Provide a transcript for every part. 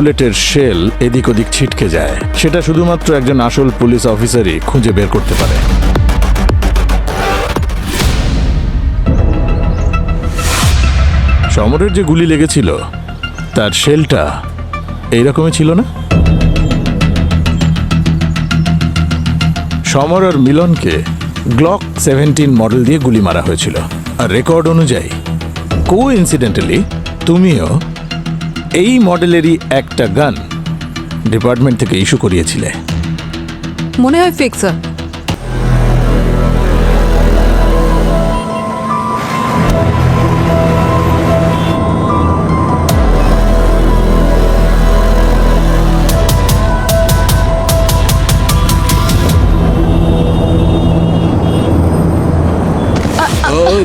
বুলেটের শেল এদিক ওদিক ছিটকে যায়, সেটা শুধুমাত্র একজন আসল পুলিশ অফিসারই খুঁজে বের করতে পারে। সমরের যে গুলি লেগেছিল তার শেলটা এইরকমই ছিল না? সমর আর মিলনকে গ্লক 17 মডেল দিয়ে গুলি মারা হয়েছিল। আর রেকর্ড অনুযায়ী কোইন্সিডেন্টালি তুমিও এই মডেলেরই একটা গান ডিপার্টমেন্ট থেকে ইস্যু করিয়েছিলে। মনে হয় ফেক স্যার।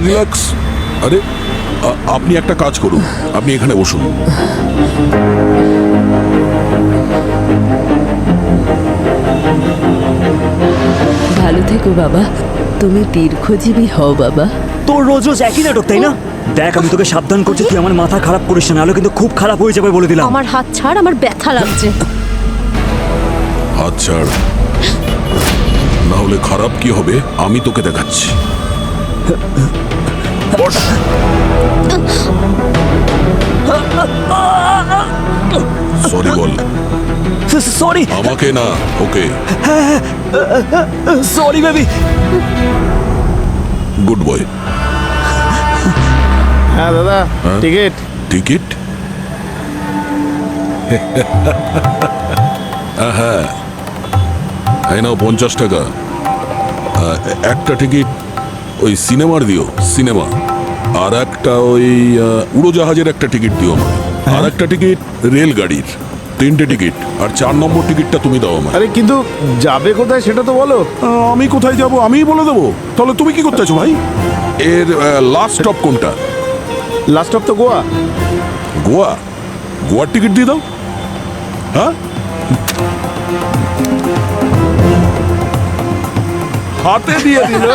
রিল্যাক্স। আরে আপনি একটা কাজ করুন, আপনি এখানে বসুন। ভালো থেকো বাবা, তুমি দীর্ঘজীবী হও বাবা। তোর রোজ রোজ একই নাটক, তাই না? দেখ, আমি তোকে সাবধান করছি, তুই আমার মাথা খারাপ করিস না, নাহলে কিন্তু খুব খারাপ হয়ে যাবে বলে দিলাম। আমার হাত ছাড়, আমার ব্যথা লাগছে। হাত ছাড়, না হলে খারাপ কি হবে আমি তোকে দেখাচ্ছি। বস। সরি বল। সরি। আমাকে না, okay. Sorry baby. Good boy. হ্যাঁ দাদা, টিকিট। টিকিট? হ্যাঁ, এই নাও 50 টাকা। একটা টিকিট ওই সিনেমার দিও, সিনেমা। আর একটা ওই উড়োজাহাজের একটা টিকিট দিও আমায়। আর একটা টিকিট রেলগাড়ির। 3টে টিকিট। আর 4 নম্বর টিকিটটা তুমি দাও আমায়। আরে কিন্তু যাবে কোথায় সেটা তো বলো। আমি কোথায় যাব আমিই বলে দেবো। তাহলে তুমি কি করতে আছো ভাই? এর লাস্ট স্টপ কোনটা? লাস্ট অফ তো গোয়া। গোয়া? গোয়ার টিকিট দিয়ে দাও। হ্যাঁ, হাতে দিয়ে দিল।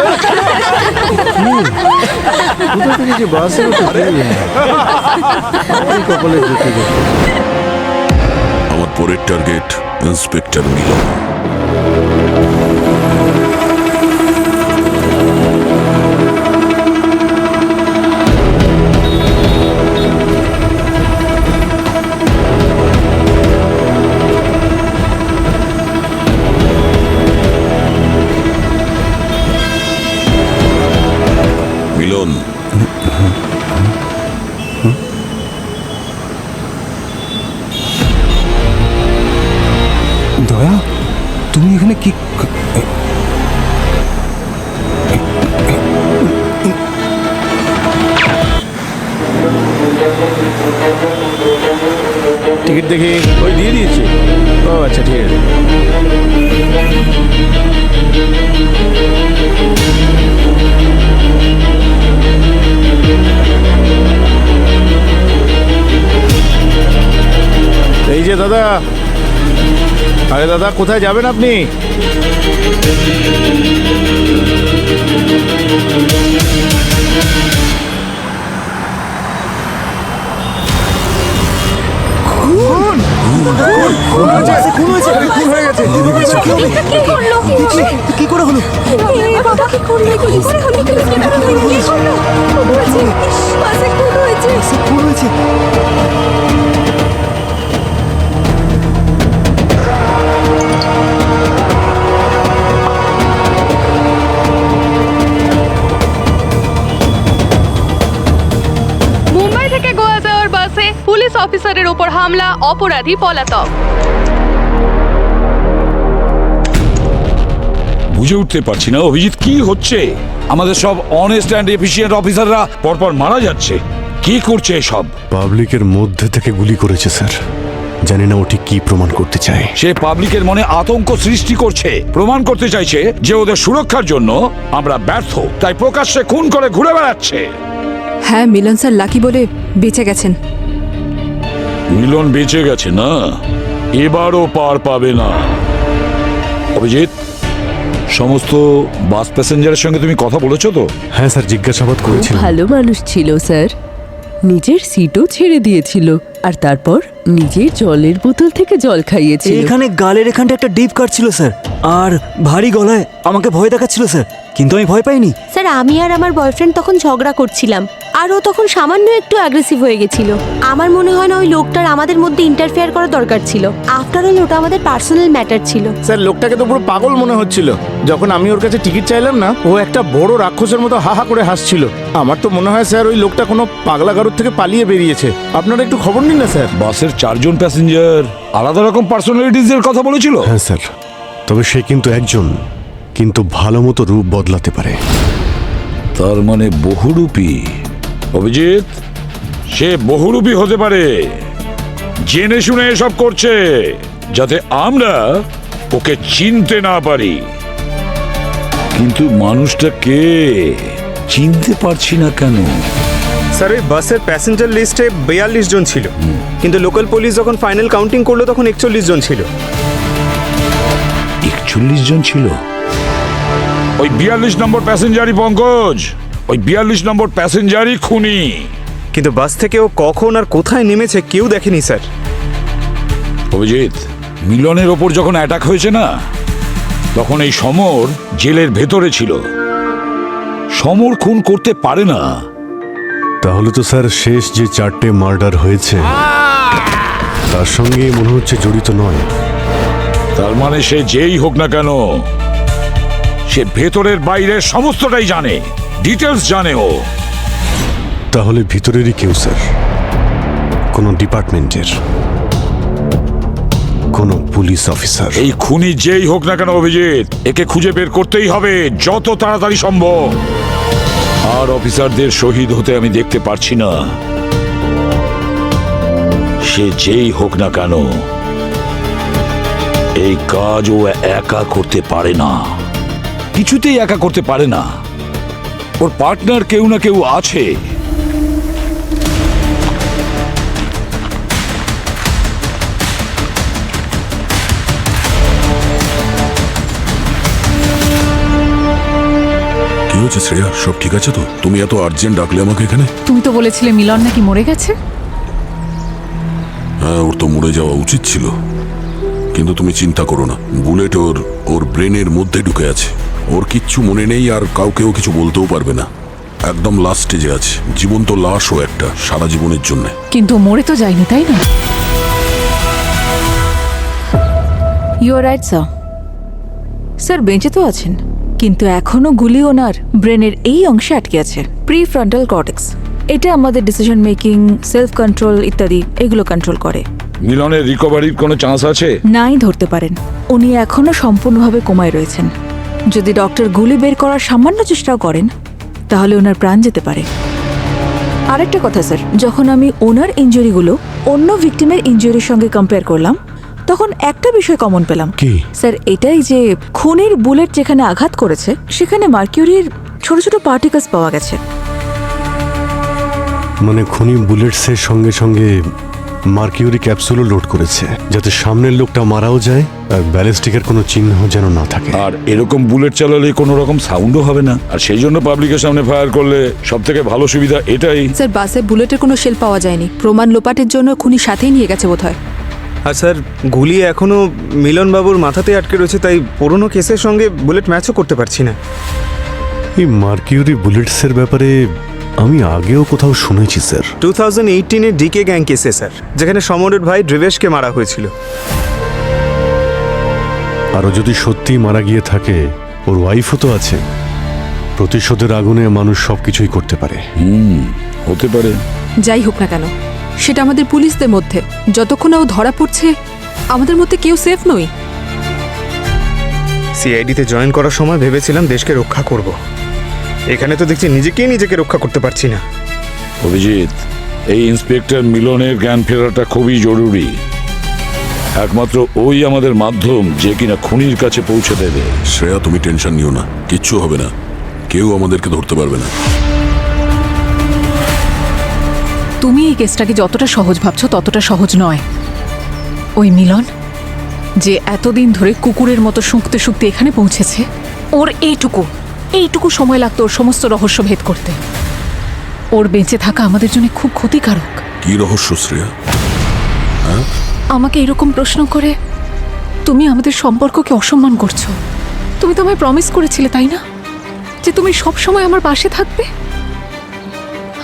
কোথা থেকে যে বাসে আমার পরের টার্গেট ইন্সপেক্টর মিলন। মিলন, দয়া, তুমি এখানে কি? টিকিট দেখি ওই দিয়ে দিয়েছি। ও আচ্ছা, ঠিক আছে। এই যে দাদা। আরে দাদা, কোথায় যাবেন আপনি? কি করে হলো? খুন হয়েছে। মুম্বাই থেকে গোয়া যাওয়ার বাসে পুলিশ অফিসারের উপর হামলা, অপরাধী পলাতক। বুঝে উঠতে পারছি না অভিজিৎ, কি হচ্ছে? আমাদের সব অনেস্ট অ্যান্ড এফিশিয়েন্ট অফিসাররা পরপর মারা যাচ্ছে। কি করছে সব? পাবলিকের মধ্যে থেকে গুলি করেছে স্যার। জানি না ওটি কি প্রমাণ করতে চায়। সে পাবলিকের মনে আতঙ্ক সৃষ্টি করছে, প্রমাণ করতে চাইছে যে ওদের সুরক্ষার জন্য আমরা ব্যর্থ, তাই প্রকাশ্যে খুন করে ঘুরে বেড়াচ্ছে। হ্যাঁ, মিলন স্যার লাকি বলে বেঁচে গেছেন। মিলন বেঁচে গেছে না? এবারও পার পাবে না। অভিজিৎ, সমস্ত বাস প্যাসেঞ্জারের সঙ্গে তুমি কথা বলেছো তো? হ্যাঁ স্যার, জিজ্ঞাসাবাদ খুব করেছিলাম। ভালো মানুষ ছিল স্যার। নিজের সিটও ছেড়ে দিয়েছিল আর তারপর নিজের জলের বোতল থেকে জল খাইয়েছিল। এখানে গালের এখানটা একটা ডিপ কাট ছিল স্যার, আর ভারী গলায় আমাকে ভয় দেখাচ্ছিল স্যার, কিন্তু আমি ভয় পাইনি। স্যার আমি আর আমার বয়ফ্রেন্ড তখন ঝগড়া করছিলাম, আর ও তখন সামান্য একটু অ্যাগ্রেসিভ হয়ে গেছিল। আমার মনে হয় না ওই লোকটার আমাদের মধ্যে ইন্টারফেয়ার করা দরকার ছিল। আফটার অল ওটা আমাদের পার্সোনাল ম্যাটার ছিল। স্যার লোকটাকে তো পুরো পাগল মনে হচ্ছিল। যখন আমি ওর কাছে টিকিট চাইলাম না, ও একটা বড় রাক্ষসের মতো হা হা করে হাসছিল। আমার তো মনে হয় স্যার ওই লোকটা কোনো পাগলা গারুর থেকে পালিয়ে বেরিয়েছে। আপনারা একটু খবর নিন না স্যার। বাসের 4 জন প্যাসেঞ্জার আলাদা রকম পার্সোনালিটিজের কথা বলেছিল। হ্যাঁ স্যার, তবে সে কিন্তু একজন, কিন্তু ভালো মতো রূপ বদলাতে পারে। তার মানে বহুরূপী। অভিজিৎ, সে বহুরূপী হতে পারে, জেনে শুনে এসব করছে যাতে আমরা ওকে চিনতে না পারি। কিন্তু মানুষটা কে চিনতে পারছি না কেন? স্যার ওই বাসের প্যাসেঞ্জার লিস্টে 42 জন ছিল, কিন্তু লোকাল পুলিশ যখন ফাইনাল কাউন্টিং করলো তখন 41 জন ছিল। 41 জন ছিল? ওই 42 নম্বর প্যাসেঞ্জারই পঙ্কজ, ওই 42 নম্বর প্যাসেঞ্জারই খুনি। কিন্তু বাস থেকে ও কখন আর কোথায় নেমেছে কেউ দেখেনি স্যার। অভিজিৎ, মিলনের ওপর যখন অ্যাটাক হয়েছে না, তখন এই সমর জেলের ভেতরে ছিল। সমর খুন করতে পারে না। তাহলে তো স্যার শেষ যে 4টে মার্ডার হয়েছে তার সঙ্গে মনে হচ্ছে জড়িত নয়। তার মানে সে যেই হোক না কেন, সে ভেতরের বাইরের সমস্তটাই জানে, ডিটেলস জানে ও। তাহলে ভিতরেরই কেউ স্যার, কোনো ডিপার্টমেন্টের কোনো পুলিশ অফিসার। এই খুনি যেই হোক না কেন অভিজিৎ, একে খুঁজে বের করতেই হবে যত তাড়াতাড়ি সম্ভব। আর অফিসারদের শহীদ হতে আমি দেখতে পারছি না। সে যেই হোক না কেন, এই কাজ ও একা করতে পারে না, কিছুতেই একা করতে পারে না। ওর পার্টনার কেউ না কেউ আছে। কি হচ্ছে শ্রেয়া? সব ঠিক আছে তো? তুমি এত আর্জেন্ট ডাকলে আমাকে এখানে? তুমি তো বলেছিলে মিলন নাকি মরে গেছে। হ্যাঁ, ওর তো মরে যাওয়া উচিত ছিল, কিন্তু তুমি চিন্তা করো না, বুলেট ওর ব্রেনের মধ্যে ঢুকে আছে। ওর কিচ্ছু মনে নেই, আর কাউকেও কিছু বলতেও পারবে না। একদম লাস্ট স্টেজে আছে, জীবন্ত লাশও একটা, সারা জীবনের জন্য। কিন্তু মরে তো যায়নি, তাই না? You are right sir. Sir বেঁচে তো আছেন, কিন্তু এখনো গুলি ওনার ব্রেনের এই অংশে আটকে আছে, প্রিফ্রন্টাল কর্টেক্স। এটা আমাদের ডিসিশন মেকিং, সেলফ কন্ট্রোল ইত্যাদি এগুলো কন্ট্রোল করে। মিলনের রিকভারির কোনো চান্স আছে? নাই ধরতে পারেন, উনি এখনো সম্পূর্ণভাবে কোমায় রয়েছেন। যদি ডক্টর গুলি বের করার সামান্য চেষ্টাও করেন, তাহলে ওনার প্রাণ যেতে পারে। আরেকটা কথা স্যার, যখন আমি ওনার ইনজুরিগুলো অন্য ভিকটিমের ইনজুরির সঙ্গে কম্পেয়ার করলাম, তখন একটা বিষয় কমন পেলাম। কি স্যার? এটাই যে খুনির বুলেট যেখানে আঘাত করেছে সেখানে মার্কিউরির ছোট ছোট পার্টিকেলস পাওয়া গেছে। মানে খুনি বুলেটসের সঙ্গে সঙ্গে মার্কিউরি ক্যাপসুলও লোড করেছে, যাতে সামনের লোকটা মারাও যায় আর ব্যালিস্টিকের কোনো চিহ্ন যেন না থাকে। আর এরকম বুলেট চালালে কোনো রকম সাউন্ডও হবে না, আর সেই জন্য পাবলিকের সামনে ফায়ার করলে সব থেকে ভালো সুবিধা এটাই। স্যার বাসে বুলেটের কোনো শেল পাওয়া যায়নি, প্রমাণ লোপাটের জন্য খুনি সাথেই নিয়ে গেছে বোধহয়। আর স্যার গুলি এখনো মিলনবাবুর মাথাতে আটকে রয়েছে, তাই পুরনো কেসের সঙ্গে বুলেট ম্যাচও করতে পারছি না। এই মার্কিউরি বুলেটসের ব্যাপারে আমি আগেও কোথাও শুনেছি স্যার। 2018-এ ডিকে গ্যাং কেসে স্যার, যেখানে সমরের ভাই ড্রিভেশকে মারা হয়েছিল। আরও যদি সত্যিই মারা গিয়ে থাকে, ওর ওয়াইফও তো আছে। প্রতিশোধের আগুনে মানুষ সবকিছুই করতে পারে। হতে পারে। যাই হোক না কেন, সেটা আমাদের পুলিশদের মধ্যে। যতক্ষণ ও ধরা পড়ছে, আমাদের মধ্যে কেউ সেফ নই। সিআইডিতে জয়েন করার সময় ভেবেছিলাম দেশকে রক্ষা করব, এখানে তো দেখছি নিজেকে রক্ষা করতে পারছি না। অভিজিৎ, এই ইন্সপেক্টর মিলনের জ্ঞান ফেরাটা খুবই জরুরি। একমাত্র ওই আমাদের মাধ্যম যে কিনা খুনির কাছে পৌঁছে দেবে। শ্রেয়া, তুমি টেনশন নিও না, কিচ্ছু হবে না, কেউ আমাদেরকে ধরতে পারবে না। তুমি এই কেসটাকে যতটা সহজ ভাবছো ততটা সহজ নয়। ওই মিলন যে এতদিন ধরে কুকুরের মতো শুঁকতে শুঁকতে এখানে পৌঁছেছে, ওর এইটুকু সময় লাগতো ওর সমস্ত রহস্য ভেদ করতে। ওর বেঁচে থাকা আমাদের জন্য খুব ক্ষতিকারক। কি রহস্য শ্রেয়া? আমাকে এরকম প্রশ্ন করে তুমি আমাদের সম্পর্ককে অসম্মান করছো। তুমি তো আমায় প্রমিস করেছিলে, তাই না, যে তুমি সব সময় আমার পাশে থাকবে?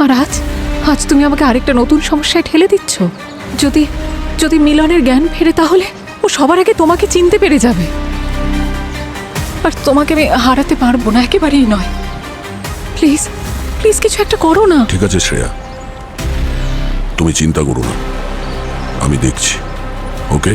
আর আজ আজ তুমি আমাকে আরেকটা নতুন সমস্যায় ঠেলে দিচ্ছ। যদি যদি মিলনের জ্ঞান ফেরে তাহলে ও সবার আগে তোমাকে চিনতে পেরে যাবে, আর তোমাকে আমি হারাতে পারবো না, একেবারেই নয়। প্লিজ প্লিজ কিছু একটা করো না। ঠিক আছে শ্রেয়া, তুমি চিন্তা করো না, আমি দেখছি। ওকে?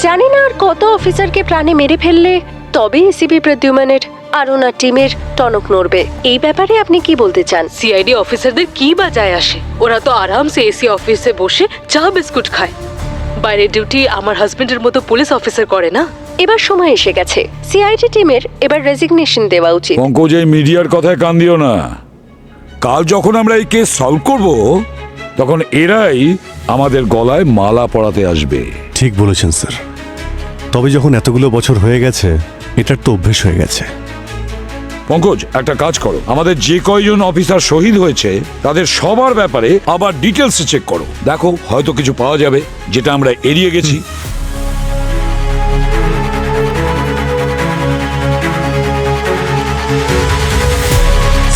জানি না আর কত অফিসারকে প্রাণে মেরে ফেললে তবে এসিপি প্রদ্যুম্নের আর ওনার টিমের টনক নড়বে। এই ব্যাপারে আপনি কি বলতে চান? সিআইডি অফিসারদের কি বা যায় আসে? ওরা তো আরামসে এসি অফিসে বসে চা বিস্কুট খায়। বাইরের ডিউটি আমার হাজবেন্ডের মতো পুলিশ অফিসার করে না। এবার সময় এসে গেছে, সিআইডি টিমের এবার রেজিগনেশন দেওয়া উচিত। পঙ্কজ, এই মিডিয়ার কথায় কান দিও না। কাল যখন আমরা এই কেস সলভ করব, তখন এরাই আমাদের গলায় মালা পরাতে আসবে। ঠিক বলেছেন স্যার, তবে যখন এতগুলো বছর হয়ে গেছে, এটার তো অভ্যেস হয়ে গেছে। পঙ্কজ, একটা কাজ করো, আমাদের যে কয়জন অফিসার শহীদ হয়েছে তাদের সবার ব্যাপারে আবার ডিটেলস চেক করো। দেখো, হয়তো কিছু পাওয়া যাবে যেটা আমরা এড়িয়ে গেছি।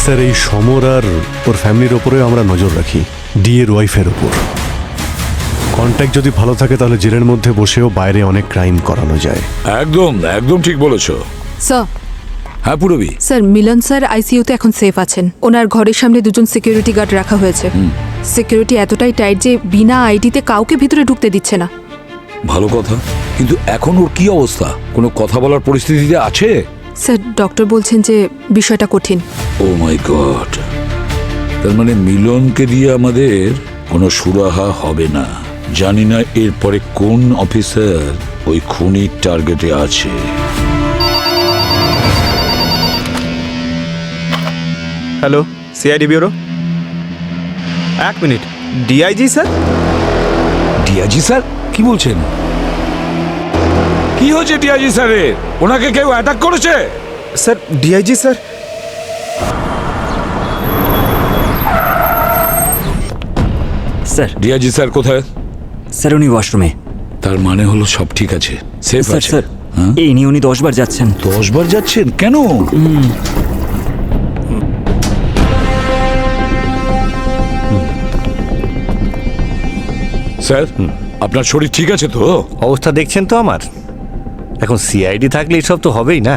স্যার, এই সমর আর ওর ফ্যামিলির ওপরে আমরা নজর রাখি, ডিএর ওয়াইফের ওপর। কন্ট্যাক্ট যদি ভালো থাকে তাহলে জেলের মধ্যে বসেও বাইরে অনেক ক্রাইম করানো যায়। একদম একদম ঠিক বলেছো। স্যার, হ্যাঁ পুরবি। স্যার, মিলন স্যার আইসিইউতে এখন সেফ আছেন। ওনার ঘরের সামনে দুজন সিকিউরিটি গার্ড রাখা হয়েছে। সিকিউরিটি এতটাই টাইট যে বিনা আইডিতে কাউকে ভিতরে ঢুকতে দিচ্ছে না। ভালো কথা, কিন্তু এখন ওর কি অবস্থা? কোনো কথা বলার পরিস্থিতিতে আছে? স্যার, ডক্টর বলছেন যে বিষয়টা কঠিন। ও মাই গড, তার মানে মিলনকে দিয়ে আমাদের কোনো সুরাহা হবে না। জানি না এরপরে কোন অফিসার ওই খুনির টার্গেটে আছে। Hello, CID bureau. এক minute, DIG sir? DIG sir? কি বলছেন? কি হয়েছে ডিআইজি স্যারের? ওনাকে কেউ অ্যাটাক করেছে? Sir, DIG sir. Sir, DIG sir কোথায়? স্যার উনি ওয়াশরুমে। তার মানে হলো সব ঠিক আছে, সেফ স্যার আছে? স্যার, হ্যাঁ? এই নিয়ে উনি 10 বার যাচ্ছেন। 10 বার যাচ্ছেন কেন? স্যার, আপনার শরীর ঠিক আছে তো? অবস্থা দেখছেন তো আমার। এখন সিআইডি থাকলে এসব তো হবেই না।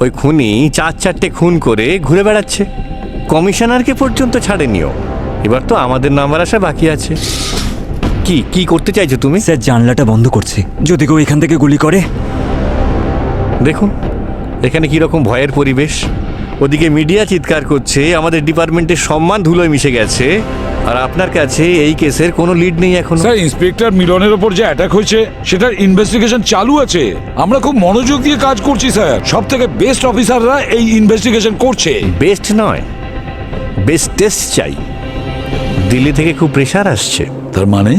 ওই খুনি 4-4টে খুন করে ঘুরে বেড়াচ্ছে, কমিশনারকে পর্যন্ত ছাড়েনিও। এবার তো আমাদের নাম্বার আসা বাকি আছে। কি কি করতে চাইছো তুমি? স্যার, জানলাটা বন্ধ করছি, যদি কেউ এখান থেকে গুলি করে। দেখুন এখানে কিরকম ভয়ের পরিবেশ। ওদিকে মিডিয়া চিৎকার করছে আমাদের ডিপার্টমেন্টের সম্মান ধুলোয় মিশে গেছে, আর আপনার কাছে এই কেসের কোনো লিড নেই এখন। স্যার, ইন্সপেক্টর মিলনের ওপর যে অ্যাটাক হয়েছে সেটার ইনভেস্টিগেশন চালু আছে। আমরা খুব মনোযোগ দিয়ে কাজ করছি স্যার। সব থেকে বেস্ট অফিসাররা এই ইনভেস্টিগেশন করছে। বেস্ট নয়, বেস্টেস্ট চাই। দিল্লি থেকে খুব প্রেশার আসছে। তার মানে?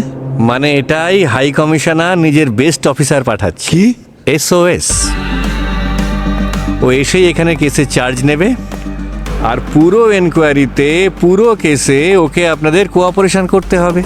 মানে এটাই হাই কমিশনার নিজের বেস্ট অফিসার পাঠাচ্ছে। কি? SOS। ও এসেই এখানে কেসে চার্জ নেবে, আর পুরো এনকোয়ারিতে পুরো কেসে ওকে আপনাদের কোঅপারেশন করতে হবে।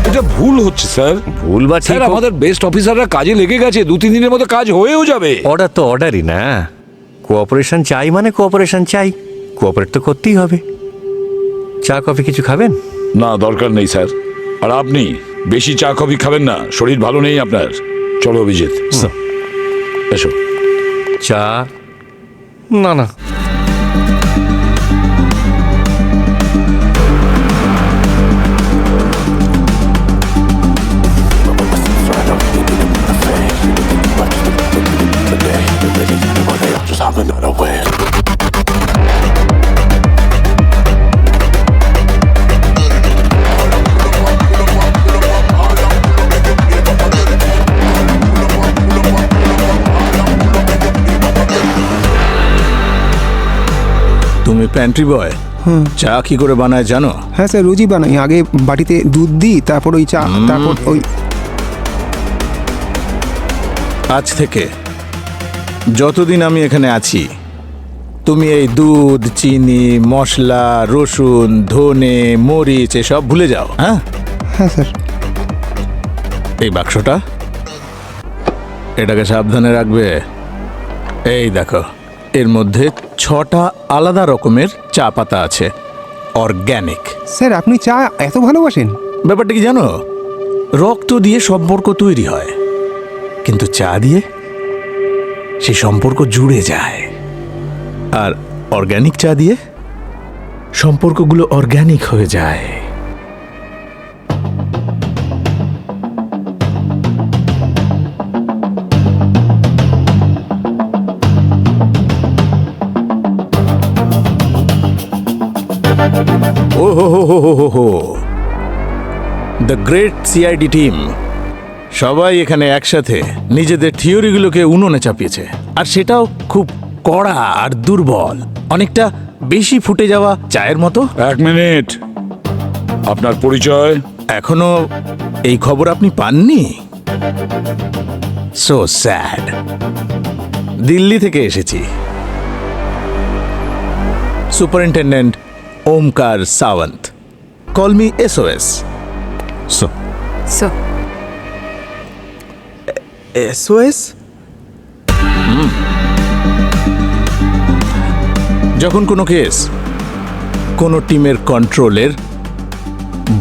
এটা ভুল হচ্ছে স্যার। ভুল বা ঠিক স্যার, হোক, আমাদের বেস্ট অফিসাররা কাজে লেগে গেছে। 2-3 দিনের মধ্যে কাজ হয়েও যাবে। অর্ডার তো অর্ডারই না। কোঅপারেশন চাই মানে কোঅপারেশন চাই, কোঅপারেট তো করতেই হবে। চা কফি কিছু খাবেন? না, দরকার নেই স্যার। আর আপনি বেশি চা কফি খাবেন না, শরীর ভালো নেই আপনার। চলো অভিজিৎ, এসো। চা? না না, তুমি প্যান্ট্রি বয়, চা কি করে বানায় জানো? হ্যাঁ স্যার, রোজই বানাই। আগে বাটিতে দুধ দিই, তারপর ওই চা, তারপর ওই। আজ থেকে যতদিন আমি এখানে আছি, তুমি এই দুধ, চিনি, মশলা, রসুন, ধনে, মরিচ এসব ভুলে যাও। হ্যাঁ হ্যাঁ স্যার। এই বাক্সটা, এটাকে সাবধানে রাখবে। এই দেখো, এর মধ্যে 6টা আলাদা রকমের চা পাতা আছে, অর্গ্যানিক। স্যার আপনি চা এত ভালোবাসেন? ব্যাপারটা কি জানো, রক্ত দিয়ে সম্পর্ক তৈরি হয়, কিন্তু চা দিয়ে সেই সম্পর্ক জুড়ে যায়। আর অর্গ্যানিক চা দিয়ে সম্পর্কগুলো অর্গ্যানিক হয়ে যায়। ও হো হো হো হো হো, দ্য গ্রেট সিআইডি টিম সবাই এখানে একসাথে নিজেদের থিওরিগুলোকে উনুনে চাপিয়েছে, আর সেটাও খুব কড়া আর দুর্বল, অনেকটা বেশি ফুটে যাওয়া চায়ের মতো। 1 মিনিট, আপনার পরিচয়? এখনো এই খবর আপনি পাননি? So sad. দিল্লি থেকে এসেছি, superintendent Omkar Sawant. Call me SOS। So SOS? যখন কোনো কেস কোনো টিমের কন্ট্রোলের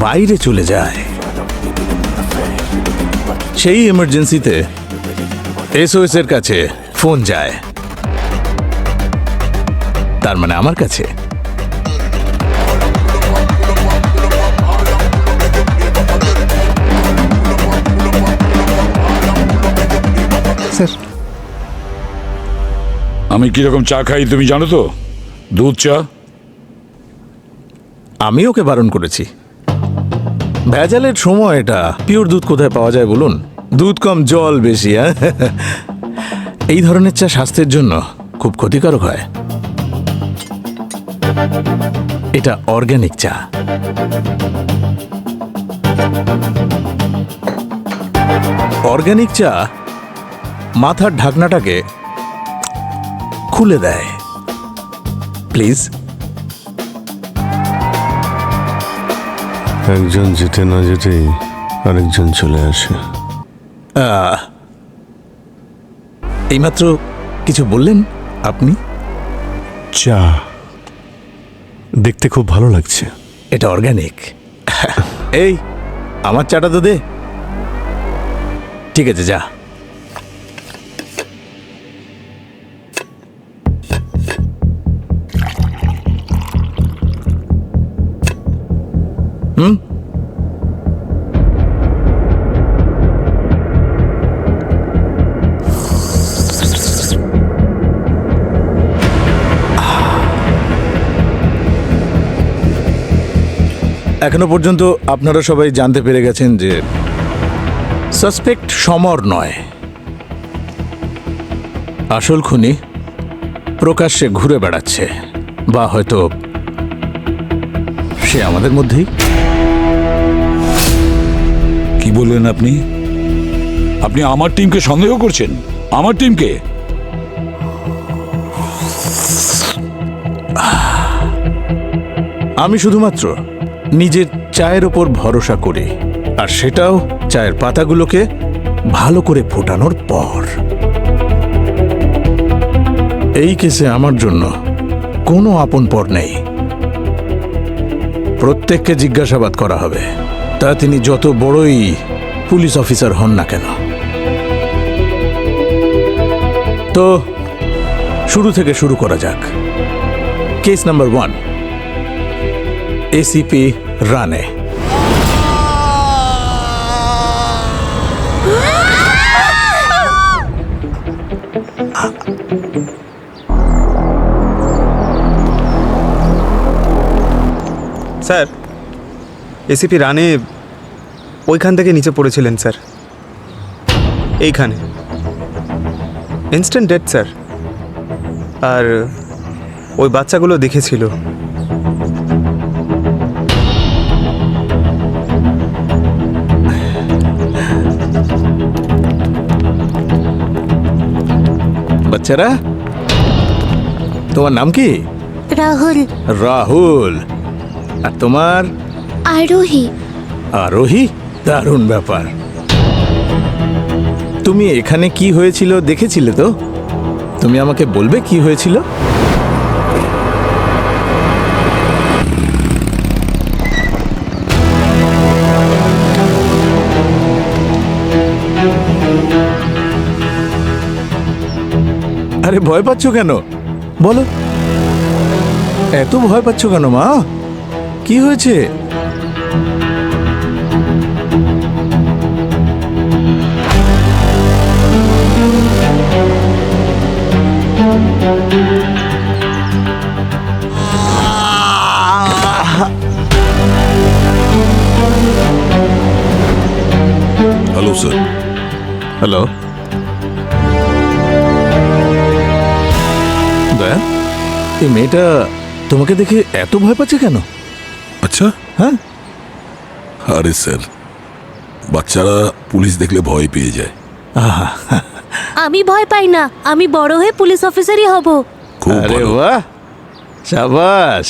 বাইরে চলে যায়, সেই এমার্জেন্সিতে SOS এর কাছে ফোন যায়, তার মানে আমার কাছে। স্যার আমি কিরকম চা খাই তুমি জানো তো? দুধ চা। আমি ওকে বারণ করেছি। ভেজালের সময় এটা, পিওর দুধ কোথায় পাওয়া যায় বলুন? দুধ কম, জল বেশি। এই ধরনের চা স্বাস্থ্যের জন্য খুব ক্ষতিকারক হয়। এটা অর্গ্যানিক চা। অর্গ্যানিক চা মাথার ঢাকনাটাকে খুলে দেয়। প্লিজ। একজন যেতে না যেতেই আরেকজন চলে আসে। এইমাত্র কিছু বললেন আপনি? চা দেখতে খুব ভালো লাগছে। এটা অর্গ্যানিক। এই আমার চাটা তো দে। ঠিক আছে, যা। এখনো পর্যন্ত আপনারা সবাই জানতে পেরে গেছেন যে সাসপেক্ট সমর নয়, আসল খুনি প্রকাশ্যে ঘুরে বেড়াচ্ছে, বা হয়তো সে আমাদের মধ্যেই। কি বললেন আপনি? আপনি আমার টিমকে সন্দেহ করছেন? আমার টিমকে? আমি শুধুমাত্র নিজের চায়ের ওপর ভরসা করি, আর সেটাও চায়ের পাতাগুলোকে ভালো করে ফোটানোর পর। এই কেসে আমার জন্য কোনো আপন পর নেই। প্রত্যেককে জিজ্ঞাসাবাদ করা হবে, তা তিনি যত বড়ই পুলিশ অফিসার হন না কেন। তো শুরু থেকে শুরু করা যাক। কেস নাম্বার 1, ACP রানে। স্যার, এসিপি রানে ওইখান থেকে নিচে পড়েছিলেন স্যার, এইখানে। Instant death sir. আর ওই বাচ্চাগুলো দেখেছিল। বাচ্চারা, তোমার নাম কি? রাহুল। রাহুল। আর তোমার? আরোহী। আরোহী? দারুণ ব্যাপার। তুমি এখানে কি হয়েছিল দেখেছিলে তো? তুমি আমাকে বলবে কি হয়েছিল? আরে ভয় পাচ্ছ কেন? বলো, এত ভয় পাচ্ছ কেন মা? কি হয়েছে? Hello sir. হ্যালো, দয়া, এই মেয়েটা তোমাকে দেখে এত ভয় পাচ্ছে কেন? আচ্ছা, হ্যাঁ। আরে স্যার, বাচ্চারা পুলিশ দেখলে ভয় পেয়ে যায়। আমি ভয় পাই না, আমি বড় হয়ে পুলিশ অফিসারই হব। খুব আরে ভালো। বাহ, শাবাশ।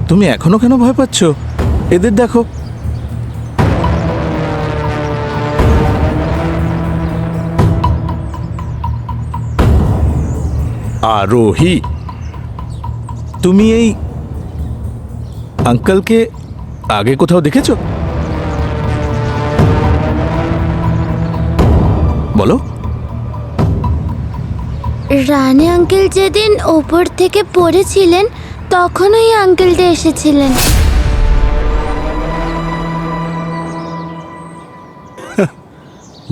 তুমি এখনো কেন ভয় পাচ্ছ? এদের দেখো। আরোহী, তুমি এই আঙ্কেলকে আগে কোথাও দেখেছো? বলো। রানী আঙ্কেল যেদিন ওপর থেকে পড়েছিলেন তখন ওই আঙ্কেলটা এসেছিলেন।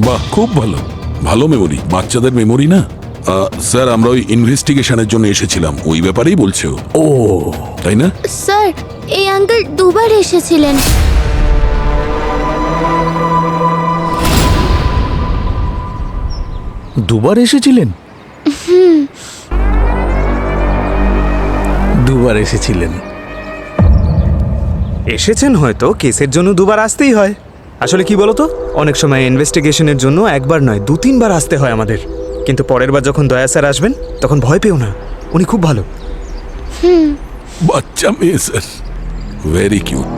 বাহ, খুব ভালো। ভালো মেমোরি, বাচ্চাদের মেমোরি না। স্যার, আমরা ওই ইনভেস্টিগেশনের জন্য এসেছিলাম, ওই ব্যাপারেই বলছে ও। ও, তাই না? স্যার, এই আঙ্কেল দুবার এসেছিলেন। দুবার এসেছিলেন? দুবার এসেছিলেন? এসেছেন হয়তো, কেসের জন্য দুবার আসতেই হয়। আসলে কি বলতো, অনেক সময় ইনভেস্টিগেশনের জন্য একবার নয় 2-3 বার আসতে হয় আমাদের। কিন্তু পরের বার যখন দয়া স্যার আসবেন তখন ভয় পেও না, উনি খুব ভালো। বাচ্চা মেয়ে sir, very cute.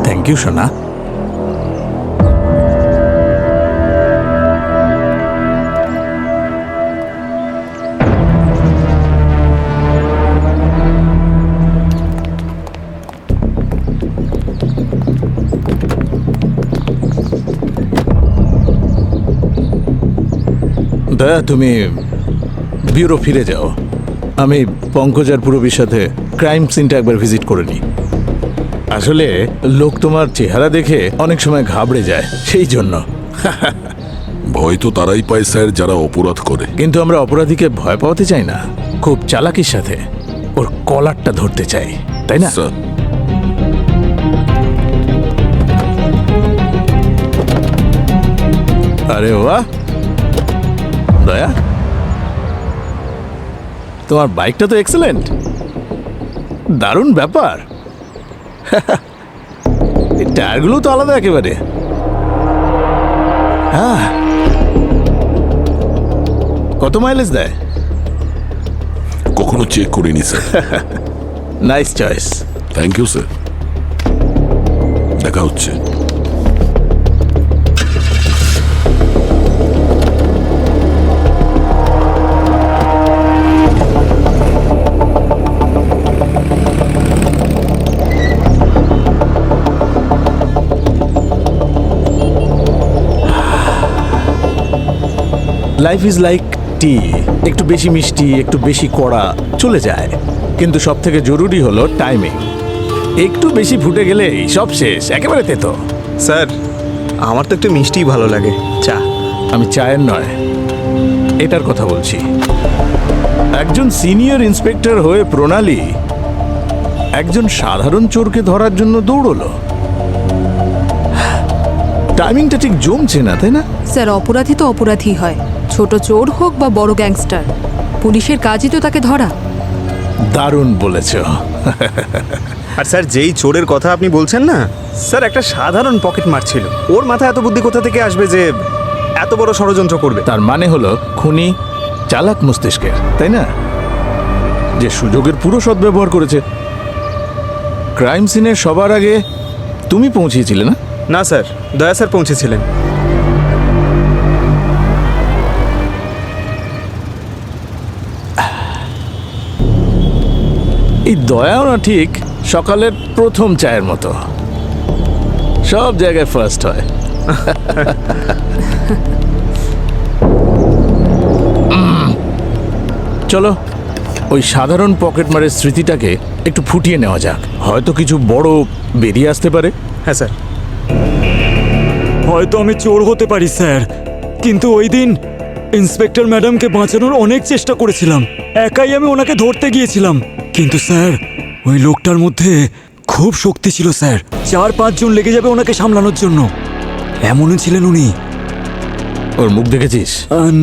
Thank you সোনা। দয়া, তুমি ব্যুরো ফিরে যাও। আমি পঙ্কজ আর পুরবীর সাথে ক্রাইম সিনটা একবার ভিজিট করে নিই। আসলে লোক তোমার চেহারা দেখে অনেক সময় ঘাবড়ে যায়, সেই জন্য। ভয় তো তারাই পায় স্যার যারা অপরাধ করে। কিন্তু আমরা অপরাধীকে ভয় পাওয়াতে চাই না, খুব চালাকির সাথে ওর কলারটা ধরতে চাই, তাই না? স্যার, আরে বাহ, দয়া, তোমার বাইকটা তো এক্সেলেন্ট, দারুণ ব্যাপার। এই টায়ারগুলো তো আলাদা একেবারে। হ্যাঁ, কত মাইলেজ দেয়? কখনো চেক করিনি sir. Nice choice. Thank you sir, দেখা হচ্ছে। লাইফ ইজ লাইক টি, একটু বেশি মিষ্টি, একটু বেশি কড়া, চলে যায়। কিন্তু সব থেকে জরুরি হলো টাইমিং। একটু বেশি ফুটে গেলেই সব শেষ, একেবারে তেতো। স্যার, আমার তো একটু মিষ্টিই ভালো লাগে। চা? আমি চায়ের নয়, এটার কথা বলছি। একজন সিনিয়র ইন্সপেক্টর হয়ে প্রণালী একজন সাধারণ চোরকে ধরার জন্য দৌড়লো। টাইমিংটা ঠিক জমছে না, তাই না? স্যার অপরাধী তো অপরাধী হয়, ছোট চোর হোক বা বড় গ্যাংস্টার, পুলিশের কাজই তো তাকে ধরা। দারুণ বলেছ। আর স্যার যেই চোরের কথা আপনি বলছেন না, স্যার একটা সাধারণ পকেট মার ছিল, ওর মাথায় এত বুদ্ধি কোথা থেকে আসবে যে এত বড় ষড়যন্ত্র করবে? তার মানে হলো খুনি চালাক মস্তিষ্কের, তাই না? যে সুযোগের পুরো সদ্ব্যবহার করেছে। ক্রাইম সিনে সবার আগে তুমি পৌঁছিয়েছিলে না? না স্যার, দয়া স্যার পৌঁছেছিলেন। এই দয়াও না ঠিক সকালের প্রথম চায়ের মতো, সব জায়গায় ফার্স্ট হয়। চলো ওই সাধারণ পকেটমারের স্মৃতিটাকে একটু ফুটিয়ে নেওয়া যাক, হয়তো কিছু বড় বেরিয়ে আসতে পারে। হ্যাঁ স্যার, হয়তো আমি চোর হতে পারি স্যার, কিন্তু ওই দিন ইন্সপেক্টর ম্যাডামকে বাঁচানোর অনেক চেষ্টা করেছিলাম, একাই আমি ওনাকে ধরতে গিয়েছিলাম, কিন্তু স্যার ওই লোকটার মধ্যে খুব শক্তি ছিল স্যার, 4-5 জন লেগে যাবে ওনাকে সামলানোর জন্য, এমনই ছিলেন উনি। ওর মুখ দেখেছিস?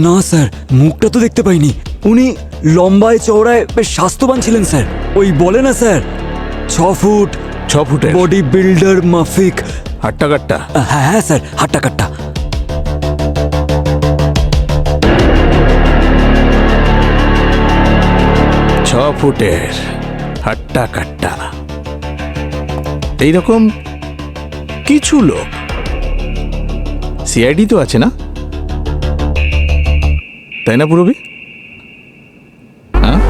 না স্যার, মুখটা তো দেখতে পাইনি, উনি লম্বায় চওড়ায় বেশ স্বাস্থ্যবান ছিলেন স্যার, ওই বলে না স্যার 6 ফুটের বডি বিল্ডার মাফিক। হাট্টা কাট্টা? হ্যাঁ হ্যাঁ স্যার, হাট্টা কাট্টা। ফুটের হাট্টা কাট্টা এইরকম কিছু লোক সিআইডি তো আছে না, তাই না পুরবি? হ্যাঁ,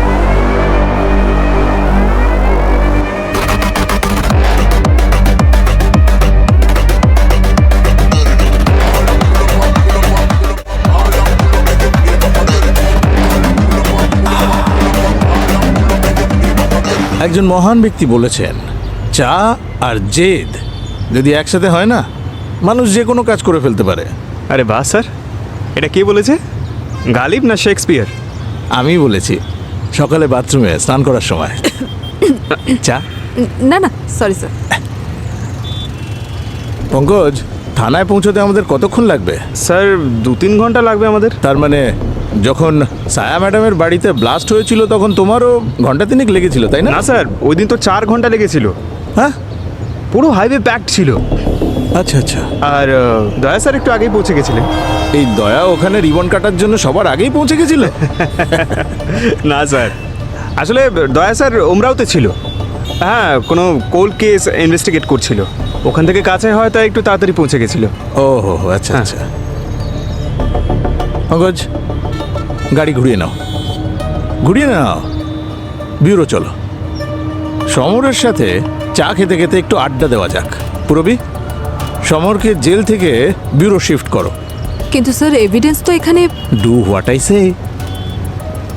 একজন মহান ব্যক্তি বলেছেন, চা আর জেদ যদি একসাথে হয় না, মানুষ যে কোনো কাজ করে ফেলতে পারে। আরে বাহ স্যার, এটা কে বলেছে? গালিব না শেক্সপিয়ার? আমি বলেছি, সকালে বাথরুমে স্নান করার সময়। চা? না না, সরি স্যার। পঙ্কজ, থানায় পৌঁছতে আমাদের কতক্ষণ লাগবে? স্যার 2-3 ঘন্টা লাগবে আমাদের। তার মানে যখন সায়া ম্যাডামের বাড়িতে ব্লাস্ট হয়েছিল তখন তোমারও ঘন্টা 3 লেগেছিল, তাই না? না স্যার, ওই দিন তো 4 ঘন্টা লেগেছিল। হ্যাঁ, পুরো হাইওয়ে প্যাকড ছিল। আচ্ছা আচ্ছা। আর দয়া স্যার একটু আগেই পৌঁছে গেছিলেন। এই দয়া ওখানে রিবন কাটার জন্য সবার আগেই পৌঁছে গেছিল? না স্যার, আসলে দয়া স্যার ওমরাওতে ছিল, হ্যাঁ, কোনো কোল্ড কেস ইনভেস্টিগেট করছিল, ওখান থেকে কাছে হয় তাই একটু তাড়াতাড়ি পৌঁছে গেছিল। ও হো, আচ্ছা আচ্ছা। পঙ্কজ, গাড়ি ঘুরিয়ে নাও, ঘুরিয়ে নাও, ব্যুরো চলো। সমরের সাথে চা খেতে খেতে একটু আড্ডা দেওয়া যাক। পুরবি, সমরকে জেল থেকে ব্যুরো শিফট করো। কিন্তু স্যার এভিডেন্স তো এখানে। Do what I say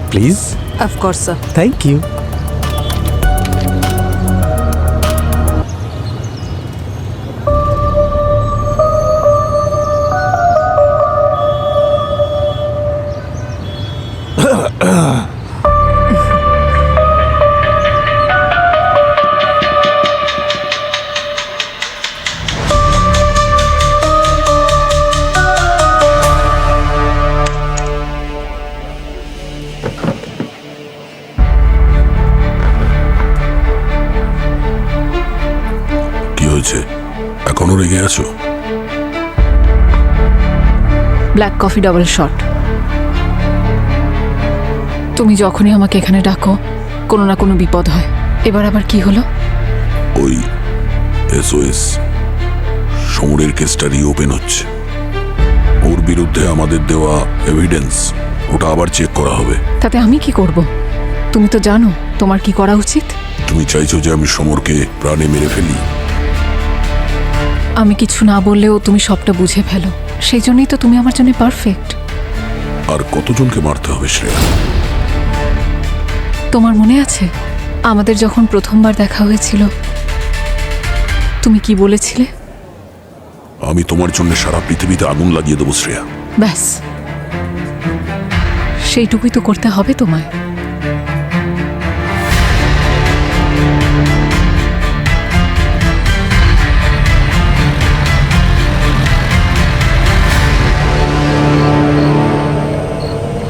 please. Of course sir. Thank you. এখনো রেগে আছো? Black coffee double shot. তুমি যখনই আমাকে এখানে ডাকো কোনো না কোনো বিপদ হয়। এবার আবার কি হলো? ওই এসওএস সমরের কেসটা রিওপেন হচ্ছে, ওর বিরুদ্ধে আমাদের দেওয়া এভিডেন্স ওটা আবার চেক করা হবে। তাতে আমি কি করব? তুমি তো জানো তোমার কি করা উচিত। তুমি চাইছো যে আমি সমরকে প্রাণে মেরে ফেলি? আমি কিছু না বললেও তুমি সবটা বুঝে ফেলো, সেই জন্যই তো তুমি আমার জন্য পারফেক্ট। আর কতজনকে মারতে হবে শ্রেয়া? তোমার মনে আছে আমাদের যখন প্রথমবার দেখা হয়েছিল তুমি কি বলেছিলে? আমি তোমার জন্য সারা পৃথিবীতে আগুন লাগিয়ে দেবো শ্রেয়া। ব্যাস সেইটুকুই তো করতে হবে তোমায়।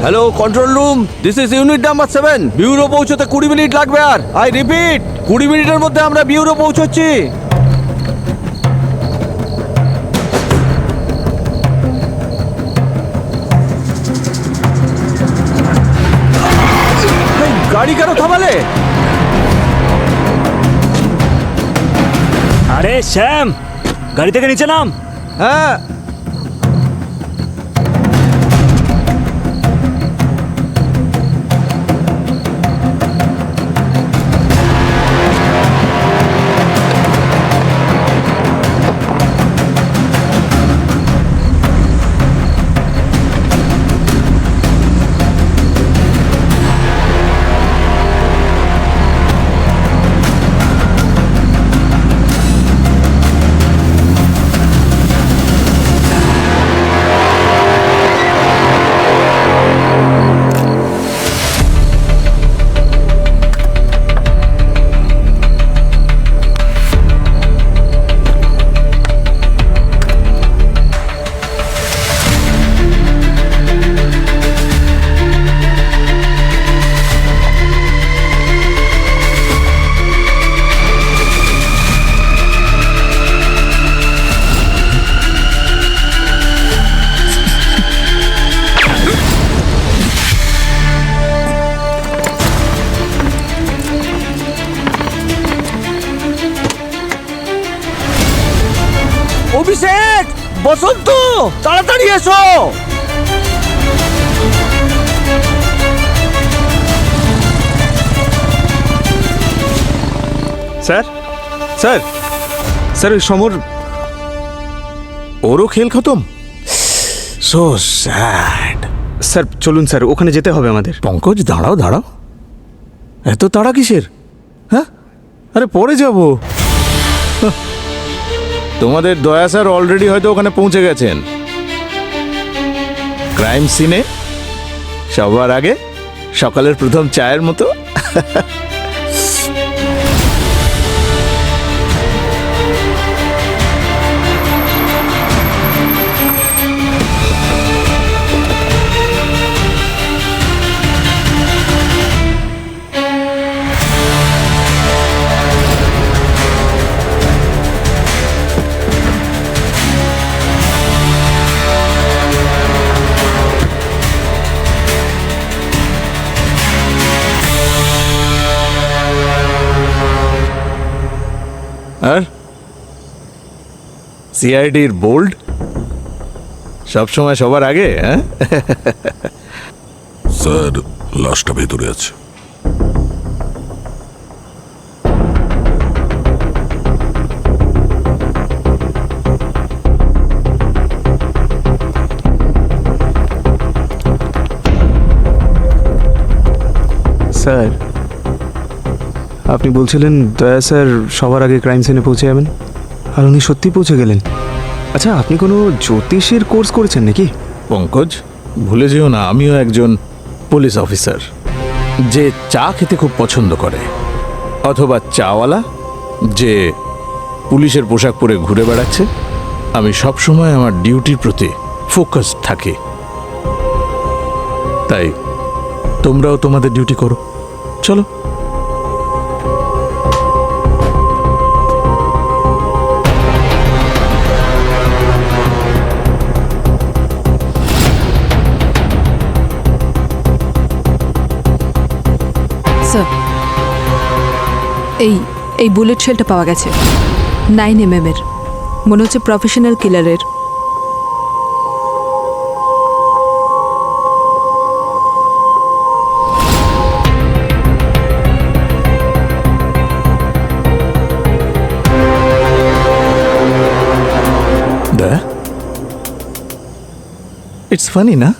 Hello control room, this is unit number 7। Bureau পৌঁছতে 20 মিনিট লাগবে। আর আই রিপিট, 20 মিনিটের মধ্যে আমরা বিউরো পৌঁছচ্ছি। গাড়ি কেন থামালে? আরে শ্যাম, গাড়ি থেকে নিচে নাম। হ্যাঁ, অভিষেক, বসন্ত, তাড়াতাড়ি এসো। স্যার স্যার স্যার, ওই সমর, ওরও খেল খতম। So sad. স্যার চলুন স্যার, ওখানে যেতে হবে আমাদের। পঙ্কজ, দাঁড়াও দাঁড়াও, এত তাড়া কিসের? হ্যাঁ, আরে পরে যাব। তোমাদের দয়া স্যার অলরেডি হয়তো ওখানে পৌঁছে গেছেন। ক্রাইম সিনে সবার আগে, সকালের প্রথম চায়ের মতো। আর সিআইডির বোল্ড সবসময় সবার আগে। হ্যাঁ স্যার, লাশটা ভেতরে আছে। স্যার, আপনি বলছিলেন দয়া স্যার সবার আগে ক্রাইম সিনে পৌঁছে যাবেন, আর উনি সত্যি পৌঁছে গেলেন। আচ্ছা, আপনি কোনো জ্যোতিষের কোর্স করেছেন নাকি? পঙ্কজ, ভুলে যেও না, আমিও একজন পুলিশ অফিসার যে চা খেতে খুব পছন্দ করে, অথবা চাওয়ালা যে পুলিশের পোশাক পরে ঘুরে বেড়াচ্ছে। আমি সবসময় আমার ডিউটির প্রতি ফোকাস থাকি। তাই তোমরাও তোমাদের ডিউটি করো। চলো। স্যার, এই বুলেট শেলটা পাওয়া গেছে 9mm এর, মনে হচ্ছে প্রফেশনাল কিলারের। ইটস ফানি না,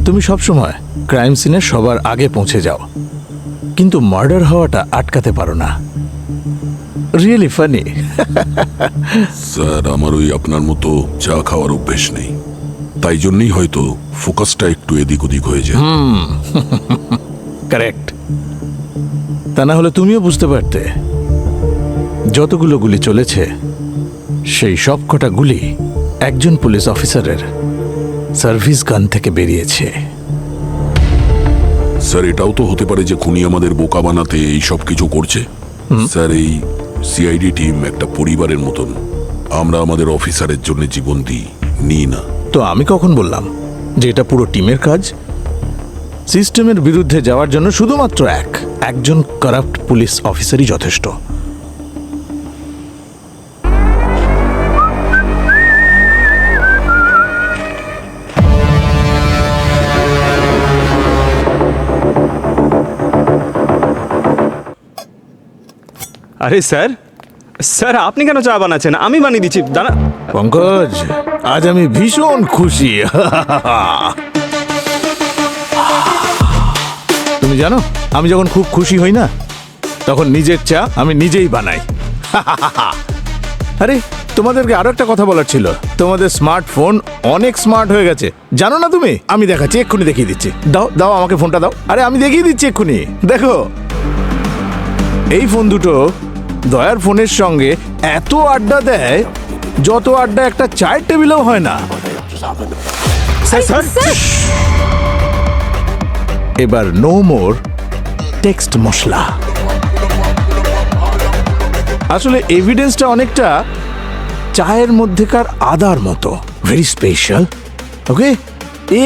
তুমি সবসময় ক্রাইম সিনে সবার আগে পৌঁছে যাও, কিন্তু মার্ডার হওয়াটা আটকাতে পারো না। Really funny. স্যার, আমার ওই আপনার মতো চা খাওয়ার অভ্যেস নেই, তাই জন্যই হয়তো ফোকাসটা একটু এদিক ওদিক হয়ে যায়। কারেক্ট। তা না হলে তুমিও বুঝতে পারতে যতগুলো গুলি চলেছে সেই সব কটা গুলি একজন পুলিশ অফিসারের সার্ভিস গান থেকে বেরিয়েছে। স্যার এটাও তো হতে পারে যে খুনি আমাদের বোকা বানাতে এই সব কিছু করছে। স্যার এই সিআইডি টিম একটা পরিবারের মতন, আমরা আমাদের অফিসারের জন্য জীবন নিই না। তো আমি কখন বললাম যে এটা পুরো টিমের কাজ? সিস্টেমের বিরুদ্ধে যাওয়ার জন্য শুধুমাত্র একজন কারাপ্ট পুলিশ অফিসারই যথেষ্ট। আরে স্যার, স্যার আপনি কেন চা বানাচ্ছেন? আমি বানিয়ে দিচ্ছি, দাঁড়া। পঙ্কজ, আজ আমি ভীষণ খুশি। তুমি জানো, আমি যখন খুব খুশি হই না, তখন নিজের চা আমি নিজেই বানাই। আরে তোমাদেরকে আরো একটা কথা বলার ছিল। তোমাদের স্মার্টফোন অনেক স্মার্ট হয়ে গেছে, জানো না তুমি? আমি দেখাচ্ছি, এক্ষুনি দেখিয়ে দিচ্ছি। দাও দাও, আমাকে ফোনটা দাও। আরে আমি দেখিয়ে দিচ্ছি এক্ষুনি, দেখো। এই ফোন দুটো দয়ার ফোনের সঙ্গে এত আড্ডা দেয়, যত আড্ডা একটা চায়ের টেবিলেও হয় না। এবার নো মোর টেক্সট মশলা। আসলে এভিডেন্সটা অনেকটা চায়ের মধ্যেকার আদার মতো, ভেরি স্পেশাল। ওকে,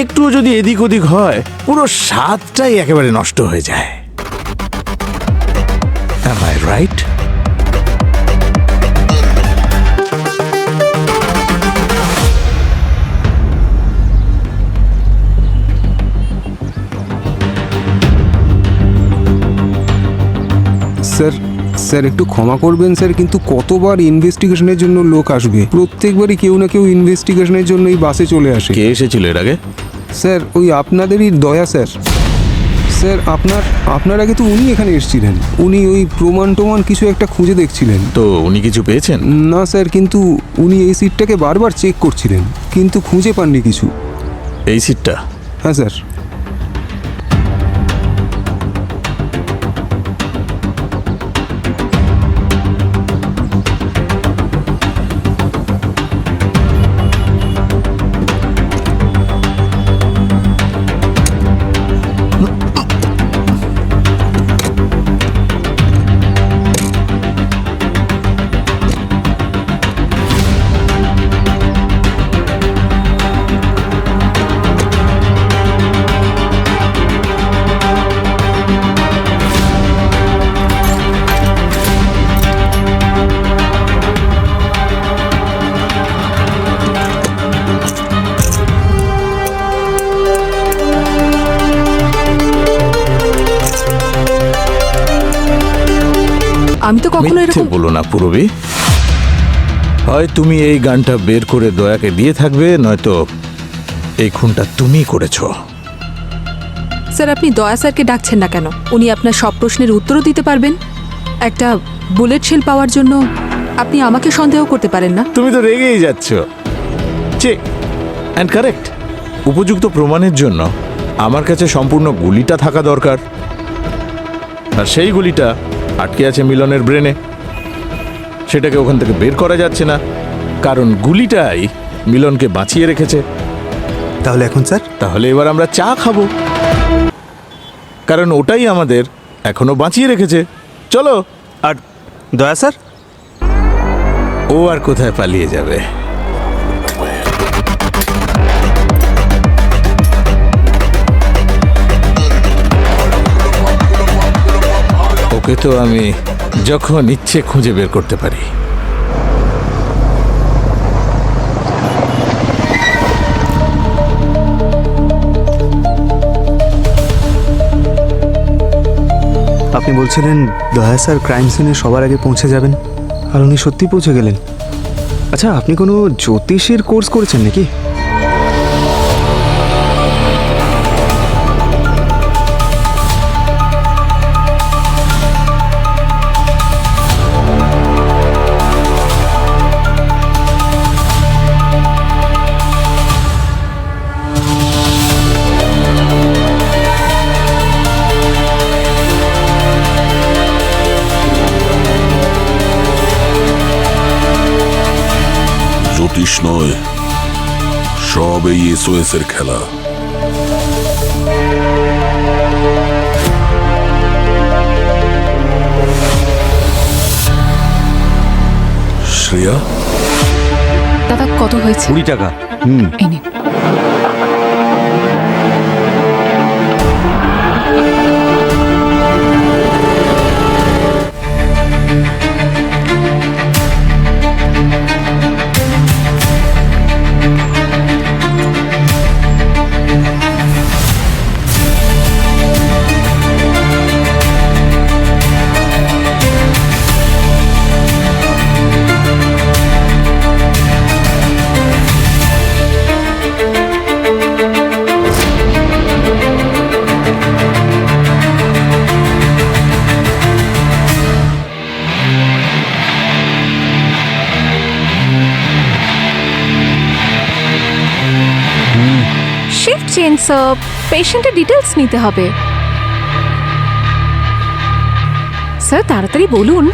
একটু যদি এদিক ওদিক হয়, পুরো স্বাদটাই একেবারে নষ্ট হয়ে যায়। Am I right? Sir, sir একটু ক্ষমা করবেন স্যার, কিন্তু কতবার ইনভেস্টিগেশনের জন্য লোক আসবে? প্রত্যেকবারই কেউ না কেউ ইনভেস্টিগেশনের জন্য এই বাসে চলে আসে। কে এসেছিল এর আগে? স্যার ওই আপনাদেরই দয়া স্যার। স্যার আপনার আগে তো উনি এখানে এসেছিলেন, উনি ওই প্রমাণ কিছু একটা খুঁজে দেখছিলেন। তো উনি কিছু পেয়েছেন? না স্যার, কিন্তু উনি এই সিটটাকে বারবার চেক করছিলেন, কিন্তু খুঁজে পাননি কিছু। এই সিটটা? হ্যাঁ স্যার। আমি তো কখনো মিথ্যে এরকম বলো না পূরবী। হয় তুমি এই গানটা বের করে দয়াকে দিয়ে থাকবে, নয়তো এই খুনটা তুমি করেছো। স্যার আপনি দয়া স্যারকে ডাকছেন না কেন? উনি আপনার সব প্রশ্নের উত্তরও দিতে পারবেন। একটা বুলেট শেল পাওয়ার জন্য আপনি আমাকে সন্দেহ করতে পারেন না। তুমি তো রেগেই যাচ্ছ। Check and correct. উপযুক্ত প্রমাণের জন্য আমার কাছে সম্পূর্ণ গুলিটা থাকা দরকার, আর সেই গুলিটা আটকে আছে মিলনের ব্রেনে। সেটাকে ওখান থেকে বের করা যাচ্ছে না, কারণ গুলিটাই মিলনকে বাঁচিয়ে রেখেছে। তাহলে এখন স্যার? তাহলে এবার আমরা চা খাবো, কারণ ওটাই আমাদের এখনো বাঁচিয়ে রেখেছে। চলো। আর দয়া স্যার? ও আর কোথায় পালিয়ে যাবে? ওকে তো আমি যখন ইচ্ছে খুঁজে বের করতে পারি। আপনি বলছিলেন দয়া স্যার ক্রাইম সিনে সবার আগে পৌঁছে যাবেন, আর উনি সত্যি পৌঁছে গেলেন। আচ্ছা, আপনি কোনো জ্যোতিষের কোর্স করেছেন নাকি? জ্যোতিষ নয়, সব এই এসওএস এর খেলা। শ্রেয়া, দাদা কত হয়েছে? 20 টাকা। এই নিন। শিফট চেঞ্জ স্যার, পেশেন্টের ডিটেলস নিতে হবে। স্যার তাড়াতাড়ি বলুন।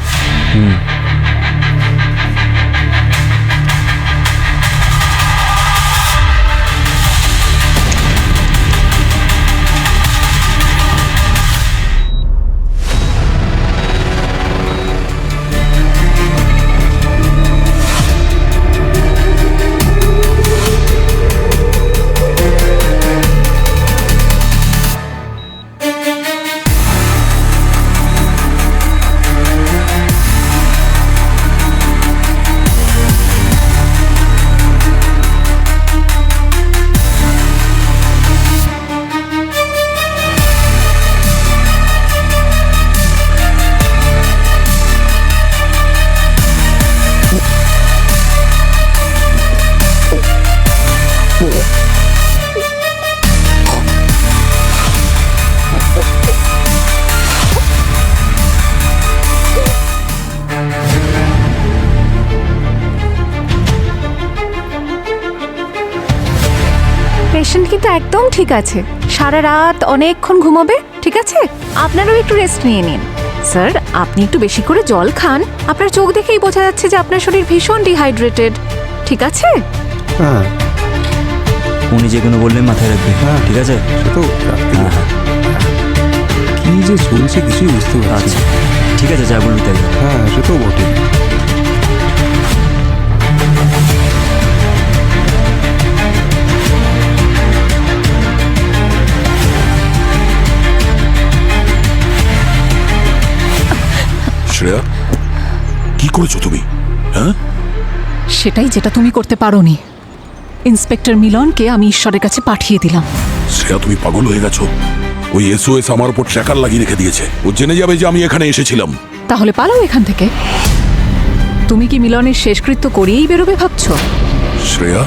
পেশেন্ট কিন্তু একদম ঠিক আছে, সারা রাত অনেকক্ষণ ঘুমাবে, ঠিক আছে? আপনারাও একটু রেস্ট নিয়ে নিন। স্যার আপনি একটু বেশি করে জল খান, আপনার চোখ দেখেই বোঝা যাচ্ছে যে আপনার শরীর ভীষণ ডিহাইড্রেটেড, ঠিক আছে? হ্যাঁ, উনি যেগুলো বললেন মাথায় রাখবে, ঠিক আছে? সে তো রাখতেই হবে। কি যে চলছে কিছুই বুঝতে পারছি না। ঠিক আছে, যা বলবি তাই। হ্যাঁ, সে তো বটে। শ্রেয়া, কি করেছো তুমি? হ্যাঁ, সেটাই যেটা তুমি করতে পারোনি। ইন্সপেক্টর মিলনকে আমি ঈশ্বরের কাছে পাঠিয়ে দিলাম। শ্রেয়া তুমি পাগল হয়ে গেছো। ওই এসওএস আমার উপর ট্র্যাকার লাগিয়ে রেখে দিয়েছে। ও জেনে যাবে যে আমি এখানে এসেছিলাম। তাহলে পালাও এখান থেকে। তুমি কি মিলনের শেষকৃত্য করিয়েই বেরোবে ভাবছো? শ্রেয়া,